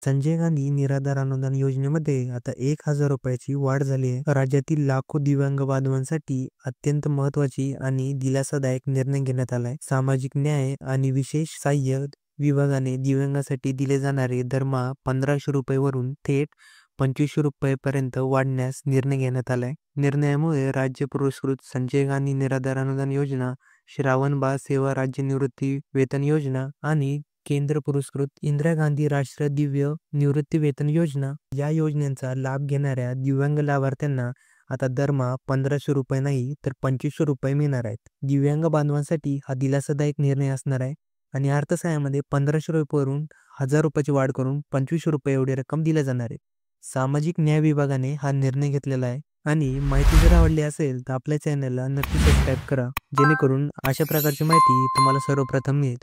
संजय गांधी निराधार अनुदान योजनेमध्ये आता ₹1000ची वाढ झाली आहे. राज्यातील लाखो दिव्यांग बांधवांसाठी अत्यंत महत्त्वाची आणि दिलासादायक निर्णय घेण्यात आलाय. सामाजिक न्याय आणि विशेष सहाय्य विभागाने दिव्यांगासाठी दिले जाणारे दरमहा ₹1500 वरून थेट ₹2500 पर्यंत वाढवण्यास निर्णय घेण्यात आलाय. निर्णयामुळे राज्य पुरस्कृत संजय गांधी निराधार अनुदान योजना, श्रावण बाळ सेवा राज्य निवृत्ती वेतन योजना आणि केंद्र पुरस्कृत इंदिरा गांधी राष्ट्रीय दिव्य निवृत्ती वेतन योजना या योजनांचा लाभ घेणाऱ्या दिव्यांग लाभार्थ्यांना आता दरमहा ₹1500 नाही तर ₹2500 मिळणार आहेत. दिव्यांग बांधवांसाठी हा दिलासादायक निर्णय असणार आहे आणि अर्थसहाय्यामध्ये ₹1500 वरून ₹1000ची वाढ करून ₹2500 एवढी रक्कम दिल्या जाणार आहे. सामाजिक न्याय विभागाने हा निर्णय घेतलेला आहे. आणि माहिती जर आवडली असेल तर आपल्या चॅनलला नक्की सबस्क्राईब करा, जेणेकरून अशा प्रकारची माहिती तुम्हाला सर्वप्रथम मिळेल.